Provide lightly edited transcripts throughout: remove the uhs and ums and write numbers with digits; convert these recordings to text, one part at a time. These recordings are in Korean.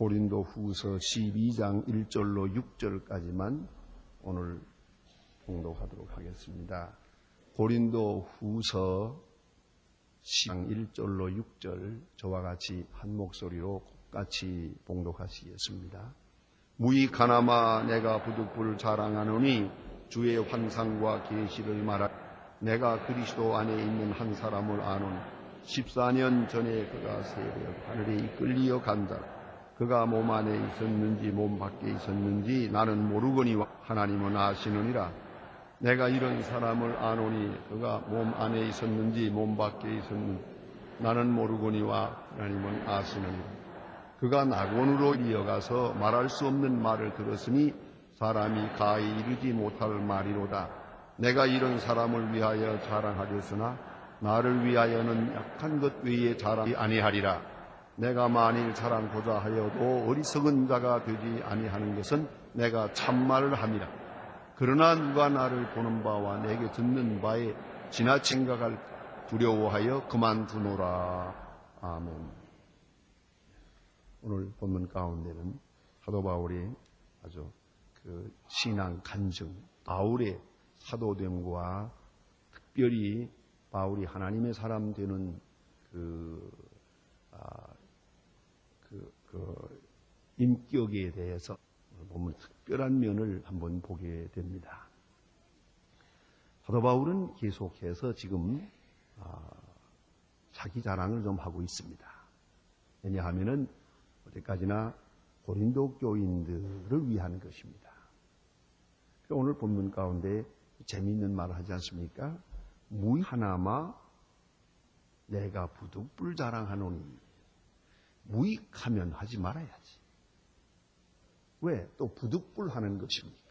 고린도 후서 12장 1절로 6절까지만 오늘 봉독하도록 하겠습니다. 고린도 후서 12장 1절로 6절 저와 같이 한 목소리로 같이 봉독하시겠습니다. 무익하나마 내가 부득불 자랑하노니 주의 환상과 계시를 말하 내가 그리스도 안에 있는 한 사람을 아노니 14년 전에 그가 새벽 하늘에 이끌리어 간다. 그가 몸 안에 있었는지 몸 밖에 있었는지 나는 모르거니와 하나님은 아시느니라. 내가 이런 사람을 아노니 그가 몸 안에 있었는지 몸 밖에 있었는지 나는 모르거니와 하나님은 아시느니라. 그가 낙원으로 이어가서 말할 수 없는 말을 들었으니 사람이 가히 이르지 못할 말이로다. 내가 이런 사람을 위하여 자랑하겠으나 나를 위하여는 약한 것 외에 자랑이 아니하리라. 내가 만일 자랑고자 하여도 어리석은 자가 되지 아니하는 것은 내가 참말을 함이라. 그러나 누가 나를 보는 바와 내게 듣는 바에 지나친 생각을 두려워하여 그만두노라. 아멘. 오늘 본문 가운데는 사도 바울이 아주 신앙 간증, 바울의 사도됨과 특별히 바울이 하나님의 사람 되는 인격에 대해서 보면 특별한 면을 한번 보게 됩니다. 사도 바울은 계속해서 지금 자기 자랑을 좀 하고 있습니다. 왜냐하면은 어디까지나 고린도 교인들을 위한 것입니다. 오늘 본문 가운데 재미있는 말을 하지 않습니까? 무익하나마 내가 부득불 자랑하노니. 무익하면 하지 말아야지. 왜? 또 부득불 하는 것입니까?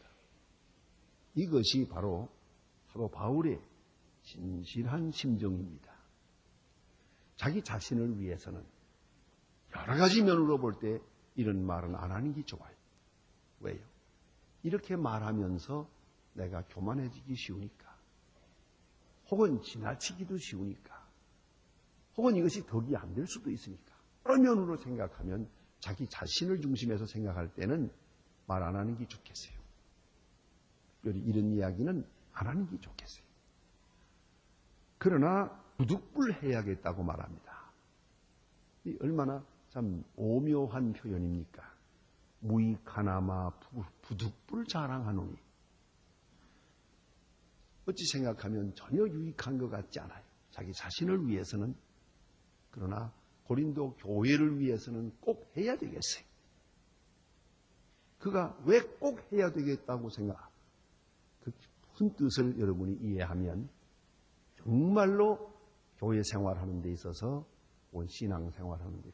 이것이 바로 사도 바울의 진실한 심정입니다. 자기 자신을 위해서는 여러 가지 면으로 볼 때 이런 말은 안 하는 게 좋아요. 왜요? 이렇게 말하면서 내가 교만해지기 쉬우니까. 혹은 지나치기도 쉬우니까. 혹은 이것이 덕이 안 될 수도 있으니까. 여러 면으로 생각하면 자기 자신을 중심에서 생각할 때는 말 안 하는 게 좋겠어요. 특별히 이런 이야기는 안 하는 게 좋겠어요. 그러나 부득불 해야겠다고 말합니다. 이 얼마나 참 오묘한 표현입니까? 무익하나마 부득불 자랑하노니. 어찌 생각하면 전혀 유익한 것 같지 않아요. 자기 자신을 위해서는. 그러나 고린도 교회를 위해서는 꼭 해야 되겠어요. 그가 왜 꼭 해야 되겠다고 생각? 그 깊은 뜻을 여러분이 이해하면 정말로 교회 생활하는 데 있어서 신앙 생활하는 데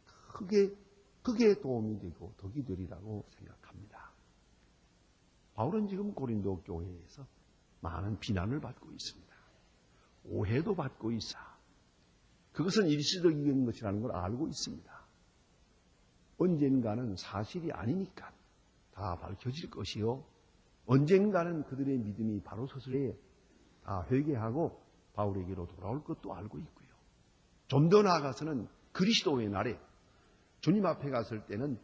크게 도움이 되고 덕이 되리라고 생각합니다. 바울은 지금 고린도 교회에서 많은 비난을 받고 있습니다. 오해도 받고 있어. 그것은 일시적인 것이라는 걸 알고 있습니다. 언젠가는 사실이 아니니까 다 밝혀질 것이요. 언젠가는 그들의 믿음이 바로 섰을 때 다 회개하고 바울에게로 돌아올 것도 알고 있고요. 좀 더 나아가서는 그리스도의 날에 주님 앞에 갔을 때는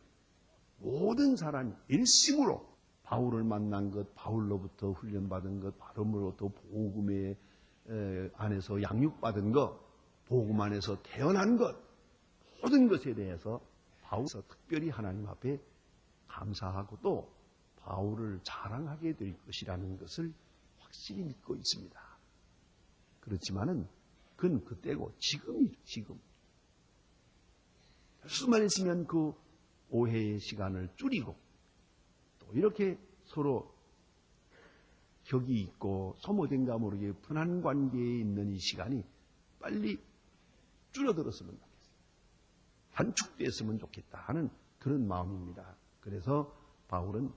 모든 사람이 일심으로 바울을 만난 것, 바울로부터 훈련받은 것, 바울로부터 복음의 안에서 양육받은 것, 복음 안에서 태어난 것, 모든 것에 대해서 바울에서 특별히 하나님 앞에 감사하고 또 바울을 자랑하게 될 것이라는 것을 확실히 믿고 있습니다. 그렇지만은 그건 그때고 지금이죠, 지금. 수만 있으면 그 오해의 시간을 줄이고 또 이렇게 서로 격이 있고 소모된가 모르게 편한 관계에 있는 이 시간이 빨리 줄어들었으면 좋겠어요. 단축됐으면 좋겠다 하는 그런 마음입니다. 그래서 바울은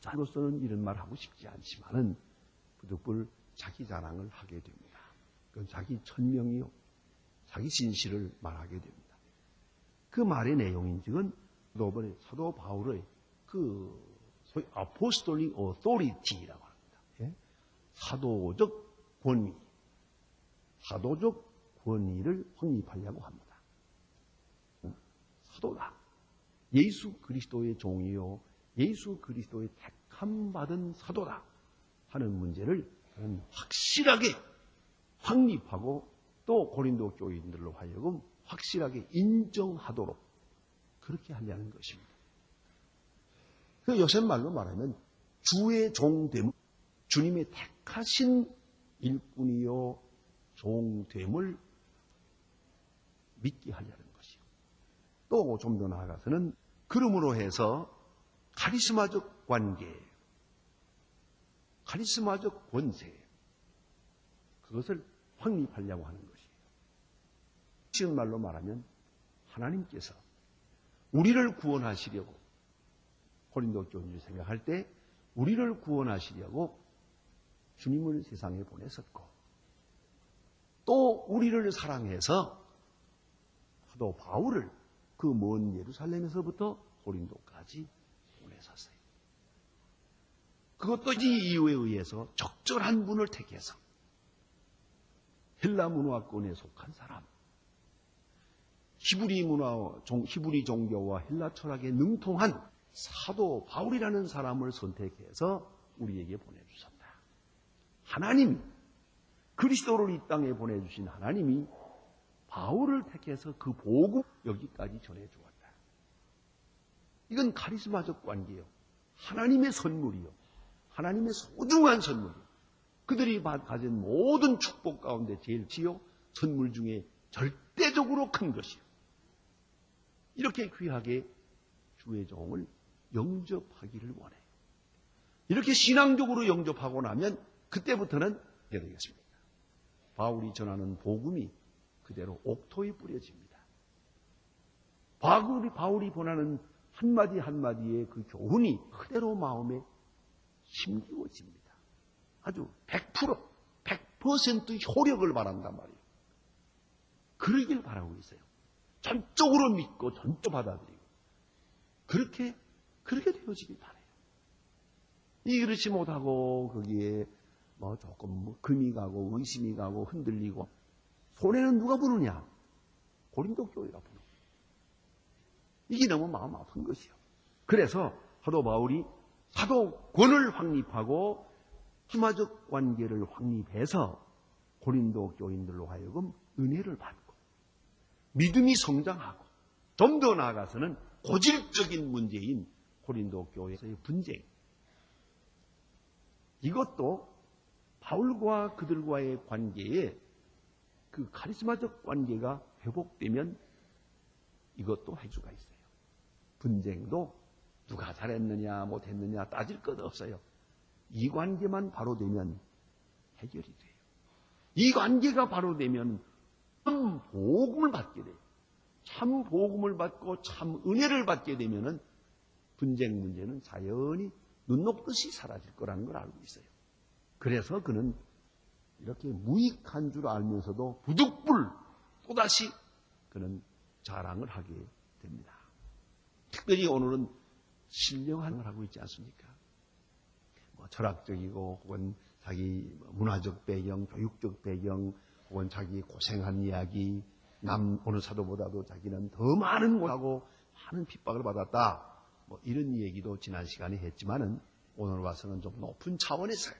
자기로서는 이런 말 하고 싶지 않지만은 부득불 자기 자랑을 하게 됩니다. 그건 자기 천명이요. 자기 진실을 말하게 됩니다. 그 말의 내용인즉은 사도 바울의 소위 apostolic authority라고 합니다. 예? 사도적 권위, 사도적 권위를 확립하려고 합니다. 사도다. 예수 그리스도의 종이요 예수 그리스도의 택함 받은 사도다 하는 문제를 확실하게 확립하고 또 고린도 교인들로 하여금 확실하게 인정하도록 그렇게 하려는 것입니다. 그 요새 말로 말하면 주의 종됨, 주님의 택하신 일꾼이요 종됨을 믿게 하려는 것이요. 또 좀 더 나아가서는 그러므로 해서 카리스마적 관계, 카리스마적 권세, 그것을 확립하려고 하는 것이에요. 쉬운 말로 말하면 하나님께서 우리를 구원하시려고 고린도 교인을 생각할 때 우리를 구원하시려고 주님을 세상에 보내셨고 또 우리를 사랑해서 사도 바울을 그 먼 예루살렘에서부터 고린도까지 보내셨어요. 그것도 이 이유에 의해서 적절한 분을 택해서 헬라 문화권에 속한 사람, 히브리 종교와 헬라 철학에 능통한 사도 바울이라는 사람을 선택해서 우리에게 보내주셨다. 하나님, 그리스도를 이 땅에 보내주신 하나님이 바울을 택해서 그 복음 여기까지 전해주었다. 이건 카리스마적 관계요. 하나님의 선물이요. 하나님의 소중한 선물이요. 그들이 가진 모든 축복 가운데 제일 지요 선물 중에 절대적으로 큰 것이요. 이렇게 귀하게 주의 종을 영접하기를 원해요. 이렇게 신앙적으로 영접하고 나면 그때부터는 어떻게 되겠습니까? 바울이 전하는 복음이 그대로 옥토에 뿌려집니다. 바울이 보내는 한마디 한마디의 그 교훈이 그대로 마음에 심기워집니다. 아주 100% 효력을 바란단 말이에요. 그러길 바라고 있어요. 전적으로 믿고 전적 받아들이고 그렇게 되어지길 바라요. 그렇지 못하고 거기에 조금 금이 가고 의심이 가고 흔들리고 손해는 누가 부르냐? 고린도 교회가 부르고 이게 너무 마음 아픈 것이요. 그래서 사도 바울이 사도권을 확립하고 희마적 관계를 확립해서 고린도 교인들로 하여금 은혜를 받고 믿음이 성장하고 좀 더 나아가서는 고질적인 문제인 고린도 교회에서의 분쟁, 이것도 바울과 그들과의 관계에 그 카리스마적 관계가 회복되면 이것도 해주가 있어요. 분쟁도 누가 잘했느냐 못했느냐 따질 것 없어요. 이 관계만 바로 되면 해결이 돼요. 이 관계가 바로 되면 참 복음을 받게 돼요. 참 복음을 받고 참 은혜를 받게 되면은 분쟁 문제는 자연히 눈 녹듯이 사라질 거라는 걸 알고 있어요. 그래서 그는 이렇게 무익한 줄 알면서도 부득불 또다시 그는 자랑을 하게 됩니다. 특별히 오늘은 신령한 걸 하고 있지 않습니까? 철학적이고 혹은 자기 문화적 배경, 교육적 배경, 혹은 자기 고생한 이야기, 남 어느 사도보다도 자기는 더 많은 것하고 많은 핍박을 받았다. 이런 얘기도 지난 시간에 했지만은 오늘 와서는 좀 높은 차원에서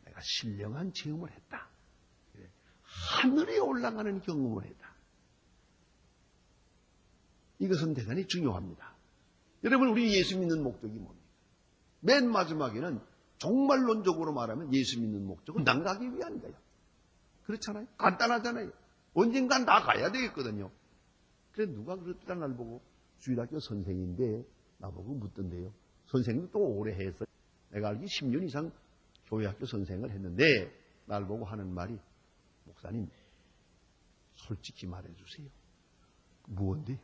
내가 신령한 체험을 했다. 하늘에 올라가는 경험을 했다. 이것은 대단히 중요합니다. 여러분, 우리 예수 믿는 목적이 뭡니까? 맨 마지막에는 종말론적으로 말하면 예수 믿는 목적은 난 가기 위한 거예요. 그렇잖아요? 간단하잖아요. 언젠간 다 가야 되겠거든요. 그래 누가 그랬다 날 보고 주일학교 선생인데 나보고 묻던데요. 선생님도 또 오래 해서 내가 알기 10년 이상 교회학교 선생을 했는데 날 보고 하는 말이 목사님 솔직히 말해주세요. 무언데?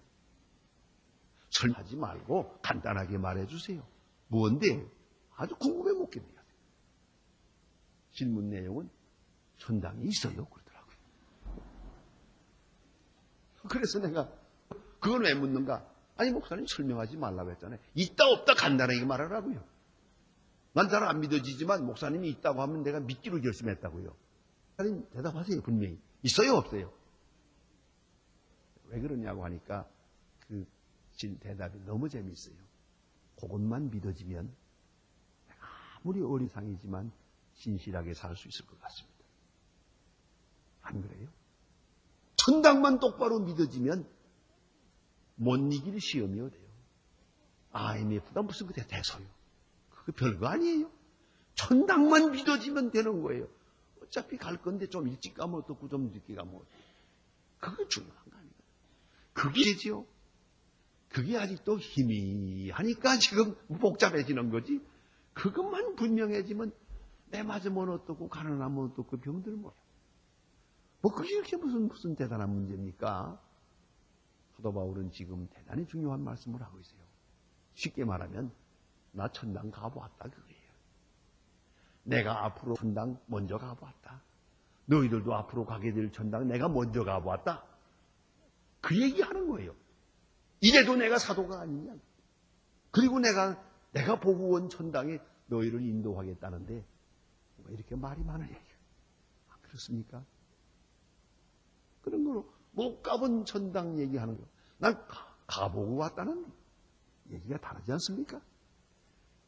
설명하지 말고 간단하게 말해주세요. 무언데? 아주 궁금해 묻겠네요. 질문 내용은 천당이 있어요. 그러더라고요. 그래서 내가 그건 왜 묻는가? 아니 목사님 설명하지 말라고 했잖아요. 있다 없다 간단하게 말하라고요. 난 잘 안 믿어지지만 목사님이 있다고 하면 내가 믿기로 결심했다고요. 목사님 대답하세요. 분명히. 있어요 없어요? 왜 그러냐고 하니까 그 대답이 너무 재미있어요. 그것만 믿어지면 아무리 어리상이지만 신실하게 살 수 있을 것 같습니다. 안 그래요? 천당만 똑바로 믿어지면 못 이길 시험이 어때요? IMF가 무슨 그게 대소요. 그거 별거 아니에요. 천당만 믿어지면 되는 거예요. 어차피 갈 건데 좀 일찍 가면 어떻고 좀 늦게 가면 어떻고. 그게 중요한 거 아니에요. 그게 되지요. 그게 아직도 희미하니까 지금 복잡해지는 거지. 그것만 분명해지면 내 맞으면 어떻고 가난하면 어떻고 병들면 뭐예요. 뭐 그게 이렇게 무슨 대단한 문제입니까? 사도 바울은 지금 대단히 중요한 말씀을 하고 있어요. 쉽게 말하면 나 천당 가보았다 그거예요. 내가 앞으로 천당 먼저 가보았다. 너희들도 앞으로 가게 될 천당 내가 먼저 가보았다. 그 얘기하는 거예요. 이래도 내가 사도가 아니냐. 그리고 내가 보고 온 천당에 너희를 인도하겠다는데 뭐 이렇게 말이 많은 얘기예요. 그렇습니까? 그런 거로 못 가본 천당 얘기하는 거. 난 가보고 왔다는 얘기가 다르지 않습니까?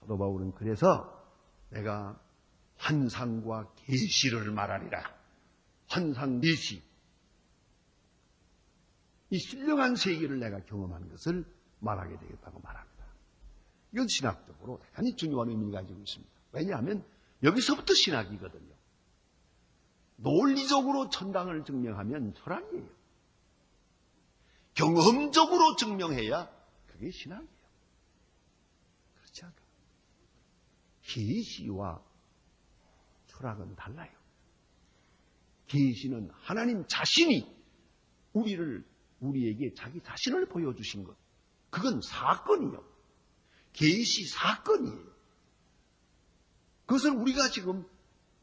사도 바울은 그래서 내가 환상과 계시를 말하리라. 환상, 계시. 이 신령한 세계를 내가 경험한 것을 말하게 되겠다고 말합니다. 이건 신학적으로 대단히 중요한 의미를 가지고 있습니다. 왜냐하면 여기서부터 신학이거든요. 논리적으로 천당을 증명하면 철학이에요. 경험적으로 증명해야 그게 신학이에요. 그렇지 않을까? 계시와 철학은 달라요. 계시는 하나님 자신이 우리에게 자기 자신을 보여주신 것. 그건 사건이요. 계시 사건이에요. 그것을 우리가 지금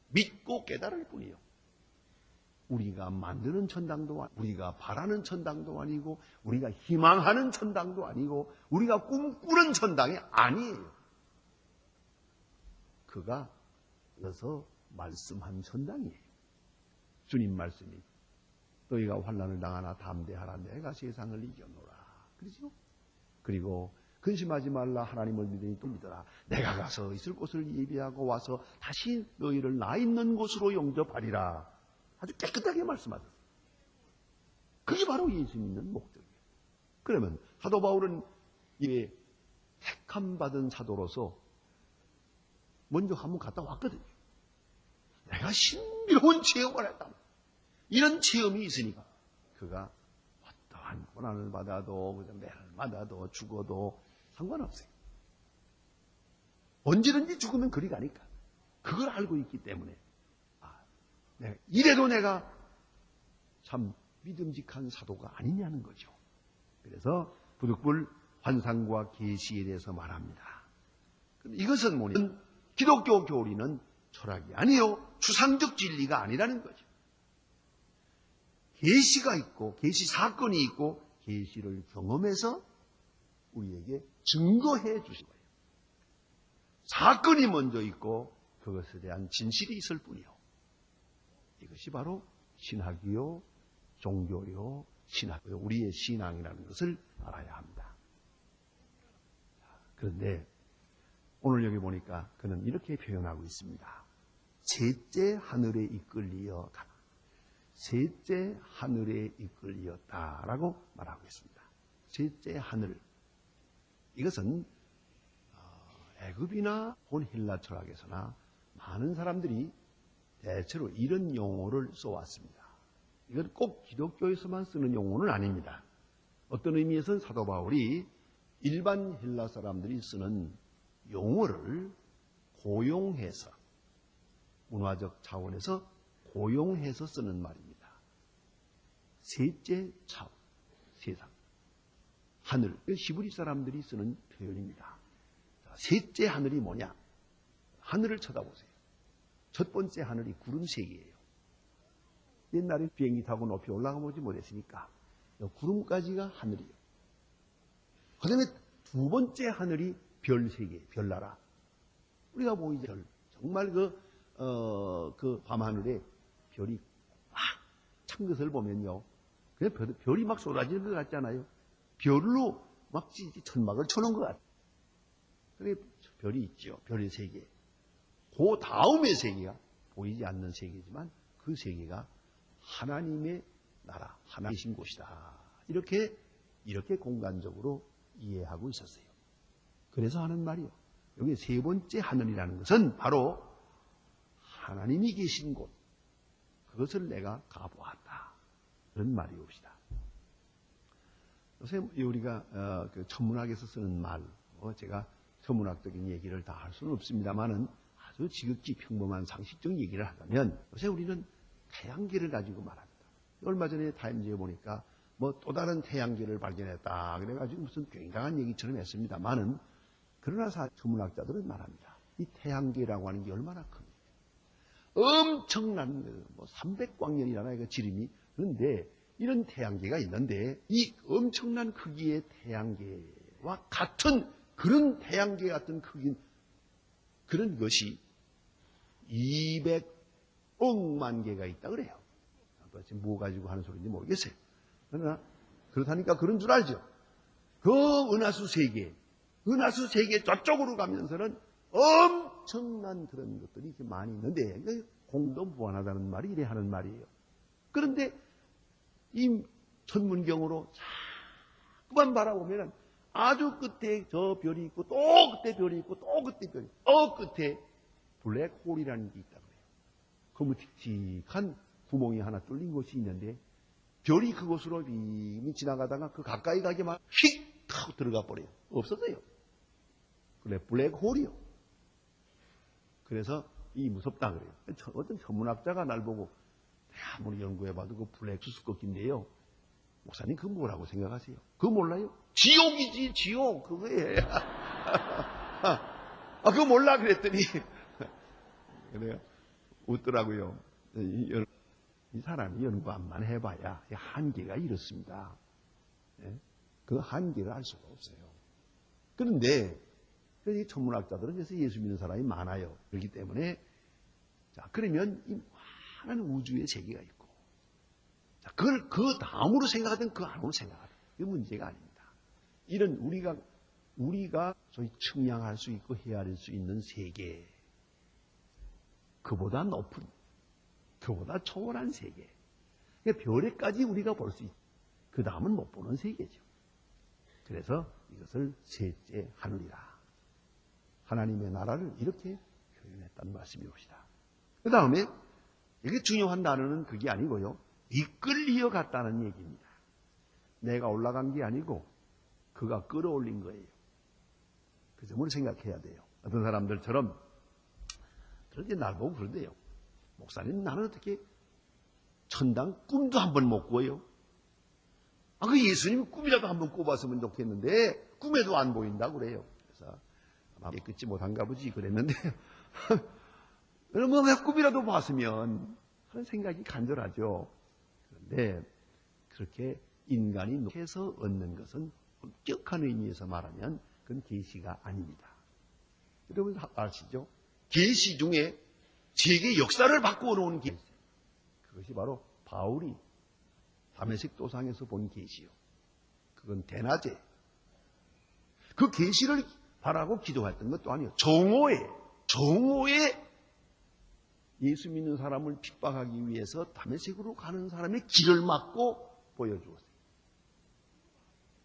믿고 깨달을 뿐이에요. 우리가 만드는 천당도 아니고, 우리가 바라는 천당도 아니고, 우리가 희망하는 천당도 아니고, 우리가 꿈꾸는 천당이 아니에요. 그가 그래서 말씀한 천당이에요. 주님 말씀이 너희가 환난을 당하나 담대하라. 내가 세상을 이겨노라. 그렇죠? 그리고 근심하지 말라. 하나님을 믿으니 또 믿어라. 내가 가서 있을 곳을 예비하고 와서 다시 너희를 나 있는 곳으로 영접하리라. 아주 깨끗하게 말씀하셨어요. 그게 바로 예수 믿는 목적이에요. 그러면 사도 바울은 이 택함 받은 사도로서 먼저 한번 갔다 왔거든요. 내가 신비로운 체험을 했다. 이런 체험이 있으니까 그가 어떠한 고난을 받아도 매를 맞아도 죽어도 상관없어요. 언제든지 죽으면 그리 가니까 그걸 알고 있기 때문에 이래도 내가 참 믿음직한 사도가 아니냐는 거죠. 그래서 부득불 환상과 계시에 대해서 말합니다. 이것은 뭐냐면 기독교 교리는 철학이 아니요 추상적 진리가 아니라는 거죠. 계시가 있고 계시 사건이 있고 계시를 경험해서 우리에게 증거해 주신 거예요. 사건이 먼저 있고 그것에 대한 진실이 있을 뿐이요. 이것이 바로 신학이요, 종교요, 신학이요, 우리의 신앙이라는 것을 알아야 합니다. 그런데 오늘 여기 보니까 그는 이렇게 표현하고 있습니다. 셋째 하늘에 이끌리어 가라. 셋째 하늘에 이끌리었다라고 말하고 있습니다. 셋째 하늘. 이것은 애굽이나 본 헬라 철학에서나 많은 사람들이 대체로 이런 용어를 써왔습니다. 이건 꼭 기독교에서만 쓰는 용어는 아닙니다. 어떤 의미에서는 사도 바울이 일반 헬라 사람들이 쓰는 용어를 고용해서 문화적 차원에서 고용해서 쓰는 말입니다. 셋째 차원, 세상, 하늘, 히브리 사람들이 쓰는 표현입니다. 셋째 하늘이 뭐냐? 하늘을 쳐다보세요. 첫 번째 하늘이 구름 세계예요. 옛날에 비행기 타고 높이 올라가 보지 못했으니까 구름까지가 하늘이에요. 그 다음에 두 번째 하늘이 별 세계, 별나라. 우리가 보이죠. 별. 정말 그 밤하늘에 별이 막 찬 것을 보면요. 그냥 별이 막 쏟아지는 것 같잖아요. 별로 막 천막을 쳐놓은 것 같아요. 그래 별이 있죠. 별의 세계. 그 다음의 세계가 보이지 않는 세계지만 그 세계가 하나님의 나라, 하나님이신 곳이다. 이렇게 공간적으로 이해하고 있었어요. 그래서 하는 말이요. 여기 세 번째 하늘이라는 것은 바로 하나님이 계신 곳. 그것을 내가 가보았다. 그런 말이옵시다. 요새 우리가 천문학에서 쓰는 말, 제가 천문학적인 얘기를 다 할 수는 없습니다만은 아주 지극히 평범한 상식적 얘기를 하자면 요새 우리는 태양계를 가지고 말합니다. 얼마 전에 타임즈에 보니까 뭐 또 다른 태양계를 발견했다. 그래가지고 무슨 굉장한 얘기처럼 했습니다만은 그러나 천문학자들은 말합니다. 이 태양계라고 하는 게 얼마나 큽니까? 엄청난 뭐 300광년이라나 이거 지름이. 그런데 이런 태양계가 있는데 이 엄청난 크기의 태양계와 같은 그런 태양계 같은 크기 그런 것이 200억만 개가 있다 그래요. 지금 뭐 가지고 하는 소리인지 모르겠어요. 그러나 그렇다니까 그런 줄 알죠. 그 은하수 세계 저쪽으로 가면서는 엄청난 그런 것들이 이렇게 많이 있는데 공도 무한하다는 말이 이래 하는 말이에요. 그런데 이 천문경으로 자꾸만 바라보면 아주 끝에 저 별이 있고 또 끝에 별이 있고 또 끝에 별이 있고 끝에 블랙홀이라는 게 있다고 해요. 거무틱틱한 구멍이 하나 뚫린 곳이 있는데 별이 그곳으로 이미 지나가다가 그 가까이 가기만 휙 하고 들어가 버려요. 없어져요. 그래 블랙홀이요. 그래서 이 무섭다 그래요. 어떤 천문학자가 날 보고 아무리 연구해봐도 그 블랙 수수께끼인데요. 목사님 그거 뭐라고 생각하세요? 그거 몰라요? 지옥이지 지옥 그거예요. 그거 몰라 그랬더니 그래요. 웃더라고요. 이 사람이 연구만 해봐야 한계가 이렇습니다. 그 한계를 알 수가 없어요. 그런데 이 천문학자들은 그래서 예수 믿는 사람이 많아요. 그렇기 때문에 자 그러면 이 많은 우주의 세계가 있고 자 그걸 그 다음으로 생각하든 그 안으로 생각하든 이 문제가 아닙니다. 이런 우리가 소위 측량할 수 있고 헤아릴 수 있는 세계 그보다 높은 그보다 초월한 세계 그러니까 별에까지 우리가 볼 수 있고 그 다음은 못 보는 세계죠. 그래서 이것을 셋째 하늘이라 하나님의 나라를 이렇게 표현했다는 말씀이옵시다. 그 다음에 이게 중요한 단어는 그게 아니고요. 이끌리어 갔다는 얘기입니다. 내가 올라간 게 아니고 그가 끌어올린 거예요. 그 점을 생각해야 돼요. 어떤 사람들처럼 그런데 날 보고 그런데요. 목사님 나는 어떻게 천당 꿈도 한 번 못 꿔요? 그 예수님 꿈이라도 한번 꿔봤으면 좋겠는데 꿈에도 안 보인다고 그래요. 그래서 아마 깨끗이 못한가 보지 그랬는데 뭐 꿈이라도 봤으면 하는 생각이 간절하죠. 그런데 그렇게 인간이 해서 얻는 것은 엄격한 의미에서 말하면 그건 계시가 아닙니다. 여러분 아시죠? 계시 중에 세계 역사를 바꾸어 놓은 계시. 그것이 바로 바울이 다메섹 도상에서 본 계시요. 그건 대낮에 그 계시를 바라고 기도했던 것도 아니에요. 정오에 예수 믿는 사람을 핍박하기 위해서 다메섹으로 가는 사람의 길을 막고 보여주었어요.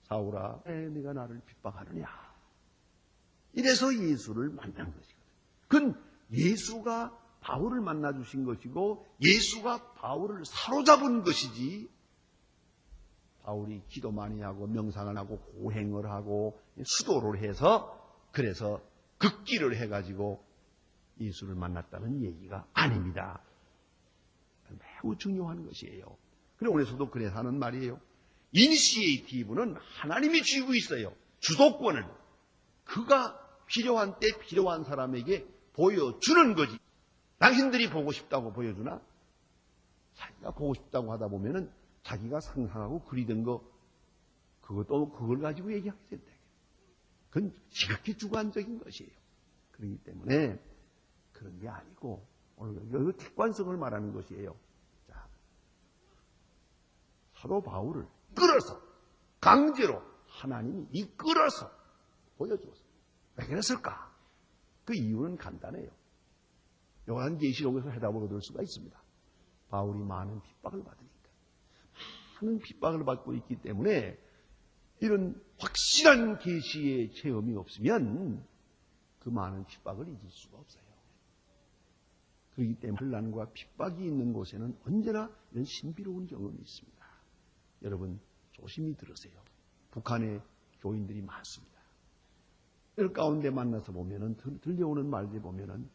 사울아, 왜 네가 나를 핍박하느냐? 이래서 예수를 만난 것이거든요. 그건 예수가 바울을 만나주신 것이고 예수가 바울을 사로잡은 것이지 바울이 기도 많이 하고 명상을 하고 고행을 하고 수도를 해서 그래서 극기를 해가지고 예수를 만났다는 얘기가 아닙니다. 매우 중요한 것이에요. 그리고 오늘서도 그래서 하는 말이에요. 이니시에이티브는 하나님이 쥐고 있어요. 주도권을. 그가 필요한 때 필요한 사람에게 보여주는 거지. 당신들이 보고 싶다고 보여주나? 자기가 보고 싶다고 하다 보면은 자기가 상상하고 그리던 거 그걸 가지고 얘기하게 된다. 그건 지극히 주관적인 것이에요. 그렇기 때문에 그런 게 아니고 오늘 객관성을 말하는 것이에요. 자, 사도 바울을 끌어서 강제로 하나님이 이끌어서 보여주었어요. 왜 그랬을까? 그 이유는 간단해요. 요한계시록에서 해답을 얻을 수가 있습니다. 바울이 많은 핍박을 받으니까. 많은 핍박을 받고 있기 때문에 이런 확실한 계시의 체험이 없으면 그 많은 핍박을 잊을 수가 없어요. 그렇기 때문에 혼란과 핍박이 있는 곳에는 언제나 이런 신비로운 경험이 있습니다. 여러분 조심히 들으세요. 북한에 교인들이 많습니다. 이럴 가운데 만나서 보면은 들려오는 말들 보면은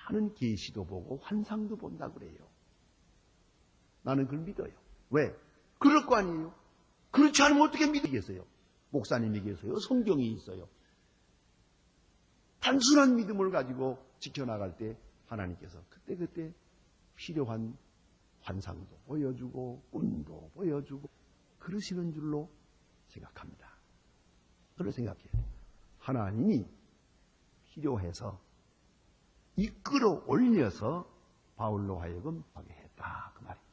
많은 계시도 보고 환상도 본다 그래요. 나는 그걸 믿어요. 왜? 그럴 거 아니에요. 그렇지 않으면 어떻게 믿겠어요? 목사님이 계세요. 성경이 있어요. 단순한 믿음을 가지고 지켜나갈 때 하나님께서 그때 필요한 환상도 보여주고 꿈도 보여주고 그러시는 줄로 생각합니다. 그걸 생각해요. 하나님이 필요해서 이끌어 올려서 바울로 하여금 하게 했다. 그 말이에요.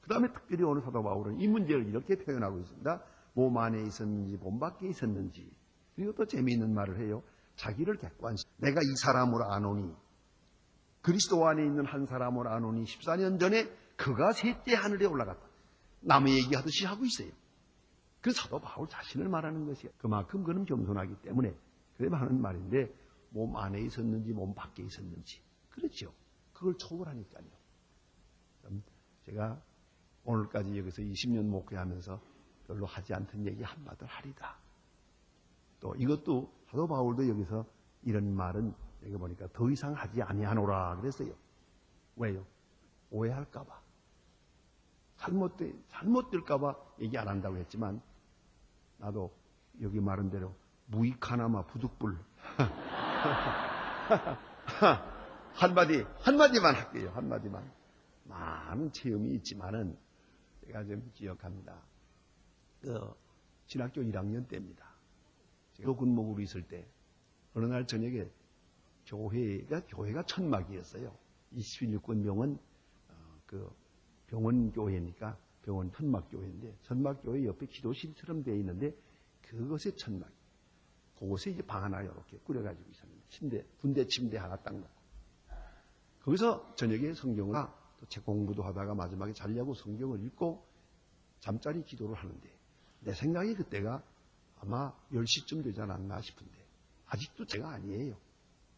그 다음에 특별히 오늘 사도 바울은 이 문제를 이렇게 표현하고 있습니다. 몸 안에 있었는지 몸 밖에 있었는지. 그리고 또 재미있는 말을 해요. 자기를 객관식. 내가 이 사람을 아노니 그리스도 안에 있는 한 사람을 아노니 14년 전에 그가 셋째 하늘에 올라갔다. 남의 얘기하듯이 하고 있어요. 그 사도 바울 자신을 말하는 것이에요. 그만큼 그는 겸손하기 때문에 그래 하는 말인데 몸 안에 있었는지 몸 밖에 있었는지 그렇죠. 그걸 초월하니까요. 제가 오늘까지 여기서 20년 목회하면서 별로 하지 않던 얘기 한마디를 하리다. 또 이것도 사도 바울도 여기서 이런 말은 여기 보니까 더 이상 하지 아니하노라 그랬어요. 왜요? 오해할까봐. 잘못될까봐 얘기 안 한다고 했지만 나도 여기 말한 대로 무익하나마 부득불 한마디만 할게요. 한마디만. 많은 체험이 있지만은 제가 좀 기억합니다. 신학교 1학년 때입니다. 제가 군목으로 있을 때 어느 날 저녁에 교회가 천막이었어요. 21권 병원 병원 교회니까 병원 천막 교회인데 천막 교회 옆에 기도실처럼 되어 있는데 그것의 천막. 그곳에 이제 방 하나 이렇게 꾸려가지고 있었는데 군대 침대 하나 딱 놓고 거기서 저녁에 성경을 또 책 공부도 하다가 마지막에 자려고 성경을 읽고 잠자리 기도를 하는데 내 생각이 그때가 아마 10시쯤 되지 않았나 싶은데 아직도 제가 아니에요.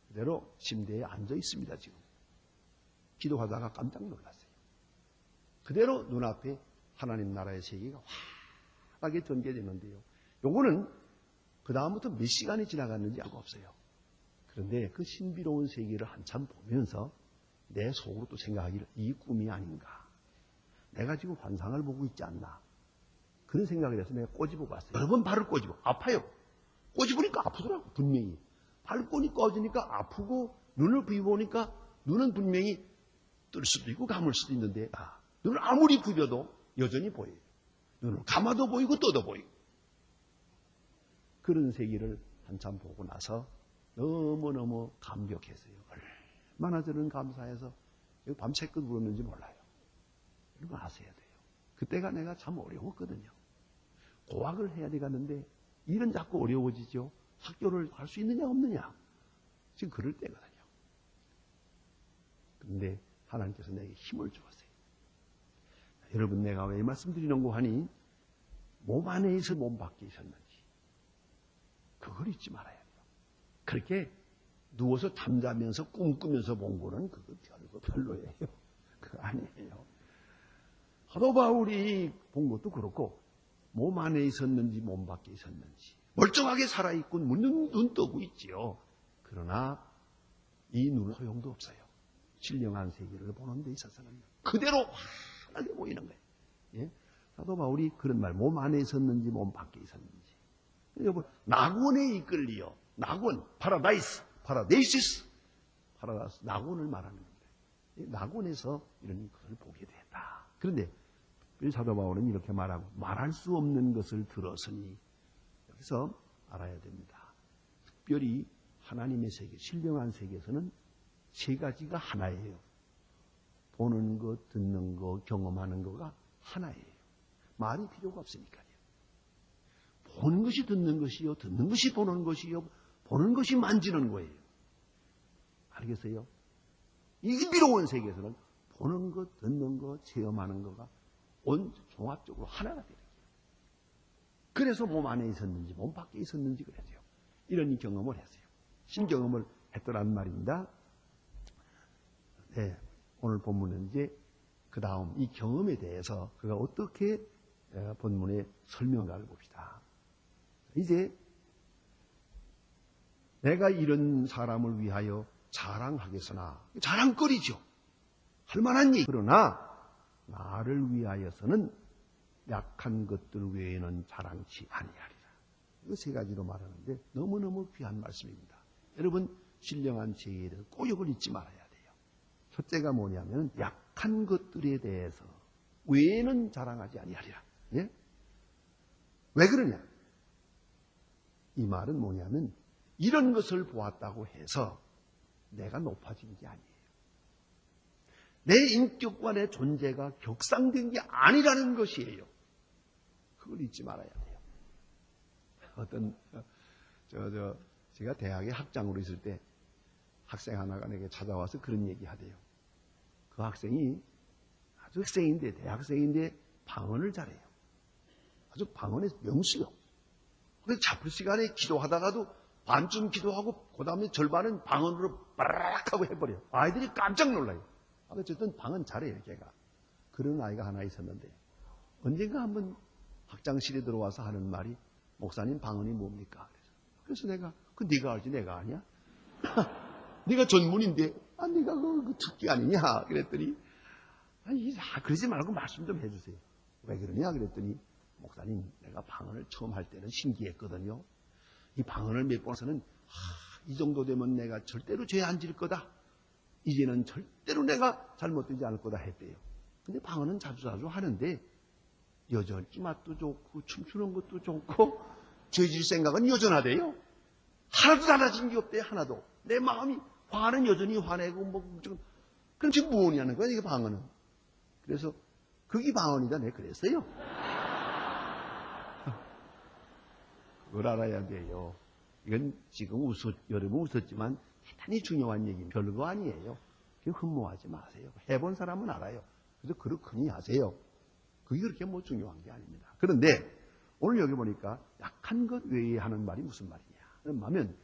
그대로 침대에 앉아 있습니다. 지금 기도하다가 깜짝 놀랐어요. 그대로 눈앞에 하나님 나라의 세계가 환하게 전개되는데요. 요거는 그 다음부터 몇 시간이 지나갔는지 알고 없어요. 그런데 그 신비로운 세계를 한참 보면서 내 속으로 또 생각하기를 이 꿈이 아닌가. 내가 지금 환상을 보고 있지 않나. 그런 생각을 해서 내가 꼬집어 봤어요. 여러 번 발을 꼬집어. 아파요. 꼬집으니까 아프더라고. 분명히. 발 꼬집으니까 아프고 눈을 비벼보니까 눈은 분명히 뜰 수도 있고 감을 수도 있는데 눈을 아무리 부벼도 여전히 보여요. 눈을 감아도 보이고 떠도 보이고. 그런 세계를 한참 보고 나서 너무너무 감격했어요. 얼마나 저는 감사해서 밤새껏 울었는지 몰라요. 이거 아셔야 돼요. 그때가 내가 참 어려웠거든요. 고학을 해야 되겠는데 일은 자꾸 어려워지죠. 학교를 갈 수 있느냐 없느냐. 지금 그럴 때거든요. 그런데 하나님께서 내게 힘을 주었어요. 여러분 내가 왜 말씀드리는고 하니 몸 안에 있어 몸 밖에 있었는지 그걸 잊지 말아야 돼요. 그렇게 누워서 잠자면서 꿈꾸면서 본 거는 그거 별로예요. 그거 아니에요. 사도 바울이 본 것도 그렇고 몸 안에 있었는지 몸 밖에 있었는지 멀쩡하게 살아있고 눈 뜨고 있지요. 그러나 이 눈은 소용도 없어요. 신령한 세계를 보는 데 있어서는 그대로 환하게 보이는 거예요. 예? 사도 바울이 그런 말, 몸 안에 있었는지 몸 밖에 있었는지. 여러분, 낙원에 이끌리어, 낙원, 파라데이시스, 낙원을 말하는 겁니다. 낙원에서 이런 것을 보게 됐다. 그런데 사도 바울은 이렇게 말하고 말할 수 없는 것을 들었으니 여기서 알아야 됩니다. 특별히 하나님의 세계, 신령한 세계에서는 세 가지가 하나예요. 보는 것, 듣는 것, 경험하는 거가 하나예요. 말이 필요가 없으니까요. 보는 것이 듣는 것이요, 듣는 것이 보는 것이요, 보는 것이 만지는 거예요. 알겠어요? 이 미로운 세계에서는 보는 것, 듣는 것, 체험하는 거가 온 종합적으로 하나가 되는 거예요. 그래서 몸 안에 있었는지 몸 밖에 있었는지 그랬어요. 이런 경험을 했어요. 신경험을 했더란 말입니다. 네, 오늘 본문은 이제 그 다음 이 경험에 대해서 그가 어떻게 본문의 설명을 봅시다. 이제 내가 이런 사람을 위하여 자랑하겠으나, 자랑거리죠. 할 만한 얘기. 그러나 나를 위하여서는 약한 것들 외에는 자랑치 아니하리라. 이거 세 가지로 말하는데 너무너무 귀한 말씀입니다. 여러분, 신령한 죄에 대해서 꼬역을 잊지 말아야 돼요. 첫째가 뭐냐면 약한 것들에 대해서 외에는 자랑하지 아니하리라. 예? 왜 그러냐? 이 말은 뭐냐면 이런 것을 보았다고 해서 내가 높아진 게 아니에요. 내 인격과 내 존재가 격상된 게 아니라는 것이에요. 그걸 잊지 말아야 돼요. 어떤 제가 대학에 학장으로 있을 때 학생 하나가 내게 찾아와서 그런 얘기 하대요. 그 학생이 아주 학생인데, 대학생인데 방언을 잘해요. 아주 방언의 명수요. 그래서 잡을 시간에 기도하다가도 반쯤 기도하고 그 다음에 절반은 방언으로 빠르락 하고 해버려요. 아이들이 깜짝 놀라요. 어쨌든 방언 잘해요, 걔가. 그런 아이가 하나 있었는데 언젠가 한번 학장실에 들어와서 하는 말이, 목사님 방언이 뭡니까? 그래서 내가, 네가 알지 내가 아냐? 네가 전문인데, 네가 그 특기 아니냐? 그랬더니, 그러지 말고 말씀 좀 해주세요. 왜 그러냐? 그랬더니, 목사님, 내가 방언을 처음 할 때는 신기했거든요. 이 방언을 몇 번 해서는, 이 정도 되면 내가 절대로 죄 안 질 거다. 이제는 절대로 내가 잘못되지 않을 거다 했대요. 근데 방언은 자주 하는데, 여전히 맛도 좋고, 춤추는 것도 좋고, 죄질 생각은 여전하대요. 하나도 달라진 게 없대요, 하나도. 내 마음이, 화는 여전히 화내고, 그럼 지금 무엇이냐는 거야, 이게 방언은. 그래서, 그게 방언이다, 내가 그랬어요. 그걸 알아야 돼요. 이건 지금 여러분 웃었지만 대단히 중요한 얘기입니다. 별거 아니에요. 흠모하지 마세요. 해본 사람은 알아요. 그래서 그렇거니 하세요. 그게 그렇게 뭐 중요한 게 아닙니다. 그런데 오늘 여기 보니까 약한 것 외에 하는 말이 무슨 말이냐. 그러면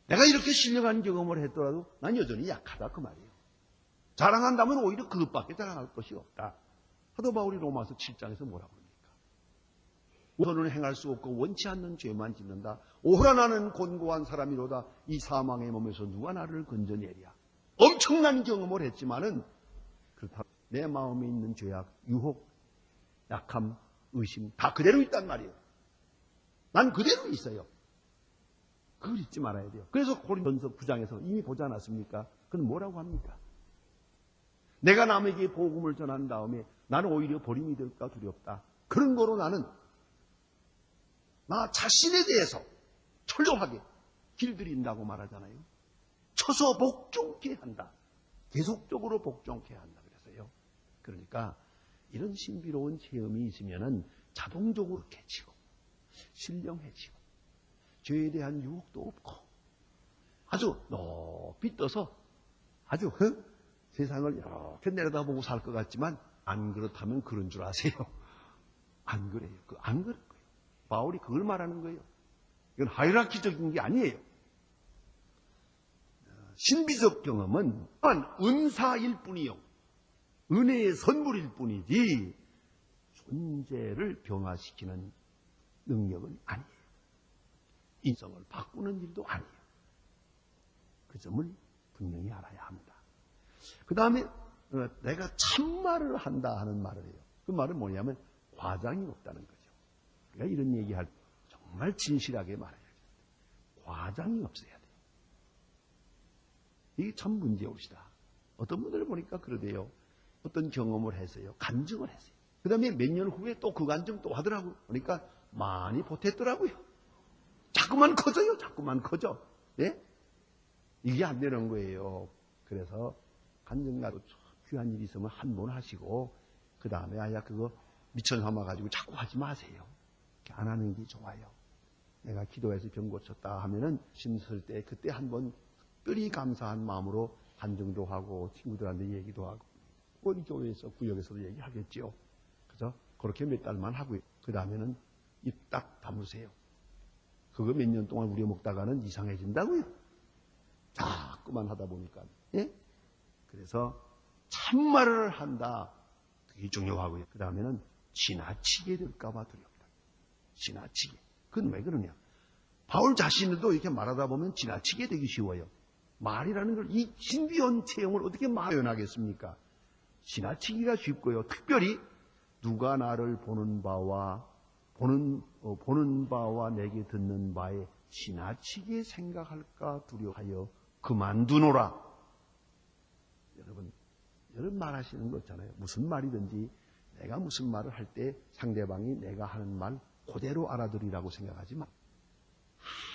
내가 이렇게 신령한 경험을 했더라도 난 여전히 약하다 그 말이에요. 자랑한다면 오히려 그것밖에 자랑할 것이 없다. 사도 바울이 로마서 7장에서 뭐라고 합니까? 선은 행할 수 없고 원치 않는 죄만 짓는다. 오호라 나는 곤고한 사람이로다. 이 사망의 몸에서 누가 나를 건져내랴. 엄청난 경험을 했지만은 그렇다고 내 마음에 있는 죄악, 유혹, 약함, 의심 다 그대로 있단 말이에요. 난 그대로 있어요. 그걸 잊지 말아야 돼요. 그래서 고린도전서 9장에서 이미 보지 않았습니까? 그건 뭐라고 합니까? 내가 남에게 복음을 전한 다음에 나는 오히려 버림이 될까 두렵다. 그런 거로 나는 나 자신에 대해서 철저하게 길들인다고 말하잖아요. 쳐서 복종케 한다. 계속적으로 복종케 한다 그래서요. 그러니까 이런 신비로운 체험이 있으면은 자동적으로 깨치고 신령해지고 죄에 대한 유혹도 없고 아주 높이 떠서 아주 세상을 이렇게 내려다보고 살 것 같지만 안 그렇다면 그런 줄 아세요? 안 그래요. 안 그럴 거예요. 바울이 그걸 말하는 거예요. 이건 하이라키적인 게 아니에요. 신비적 경험은 은사일 뿐이요. 은혜의 선물일 뿐이지 존재를 변화시키는 능력은 아니에요. 인성을 바꾸는 일도 아니에요. 그 점을 분명히 알아야 합니다. 그 다음에 내가 참말을 한다 하는 말을 해요. 그 말은 뭐냐면 과장이 없다는 거죠. 그러니까 이런 얘기할 때 정말 진실하게 말해야 돼요. 과장이 없어야 돼요. 이게 참 문제옵시다. 어떤 분들을 보니까 그러대요. 어떤 경험을 했어요. 간증을 했어요. 그 다음에 몇 년 후에 또 그 간증 또 하더라고요. 그러니까 많이 보탰더라고요. 자꾸만 커져요. 자꾸만 커져. 예? 이게 안 되는 거예요. 그래서 간증가도 귀한 일이 있으면 한 번 하시고 그 다음에 그거 미천 삼아 가지고 자꾸 하지 마세요. 안 하는 게 좋아요. 내가 기도해서 병 고쳤다 하면은 심설 때 그때 한번 특별히 감사한 마음으로 간증도 하고 친구들한테 얘기도 하고 우리 교회에서 구역에서도 얘기하겠지요. 그래서 그렇게 몇 달만 하고요. 그 다음에는 입 딱 다무세요. 그거 몇 년 동안 우려 먹다가는 이상해진다고요. 자꾸만 하다 보니까. 예? 그래서 참말을 한다. 그게 중요하고요. 그 다음에는 지나치게 될까봐 두렵다. 지나치게. 그건 왜 그러냐. 바울 자신도 이렇게 말하다 보면 지나치게 되기 쉬워요. 말이라는 걸, 이 신비한 체험을 어떻게 표현하겠습니까? 지나치기가 쉽고요. 특별히 누가 나를 보는 바와 내게 듣는 바에 지나치게 생각할까 두려워하여 그만두노라. 여러분 말하시는 거 있잖아요. 무슨 말이든지 내가 무슨 말을 할 때 상대방이 내가 하는 말 그대로 알아들으라고 생각하지 마.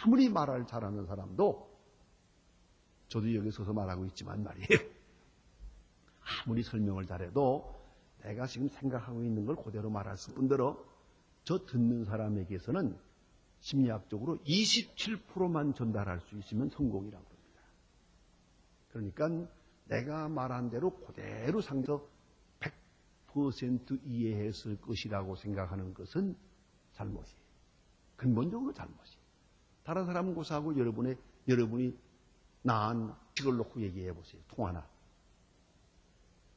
아무리 말을 잘하는 사람도 저도 여기 서서 말하고 있지만 말이에요. 아무리 설명을 잘해도 내가 지금 생각하고 있는 걸 그대로 말할 뿐더러 저 듣는 사람에게서는 심리학적으로 27%만 전달할 수 있으면 성공이라고 합니다. 그러니까 내가 말한 대로 그대로 상대에서 100% 이해했을 것이라고 생각하는 것은 잘못이에요. 근본적으로 잘못이에요. 다른 사람 고사하고 여러분이 낳은 식을 놓고 얘기해 보세요. 통하나.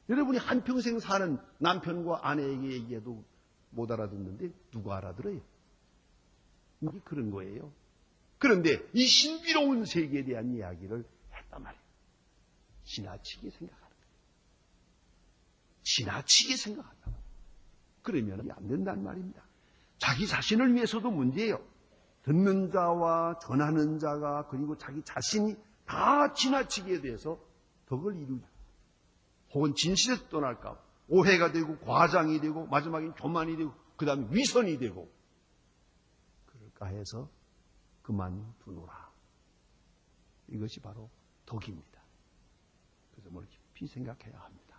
여러분이 한평생 사는 남편과 아내에게 얘기해도 못 알아듣는데 누가 알아들어요? 이게 그런 거예요. 그런데 이 신비로운 세계에 대한 이야기를 했단 말이에요. 지나치게 생각하는 거예요. 지나치게 생각한다. 그러면 안 된다는 말입니다. 자기 자신을 위해서도 문제예요. 듣는 자와 전하는 자가 그리고 자기 자신이 다 지나치게 돼서 덕을 이루자. 혹은 진실에서 떠날까 오해가 되고 과장이 되고 마지막엔 교만이 되고 그 다음에 위선이 되고 그럴까 해서 그만두노라. 이것이 바로 덕입니다. 그래서 뭘 깊이 생각해야 합니다.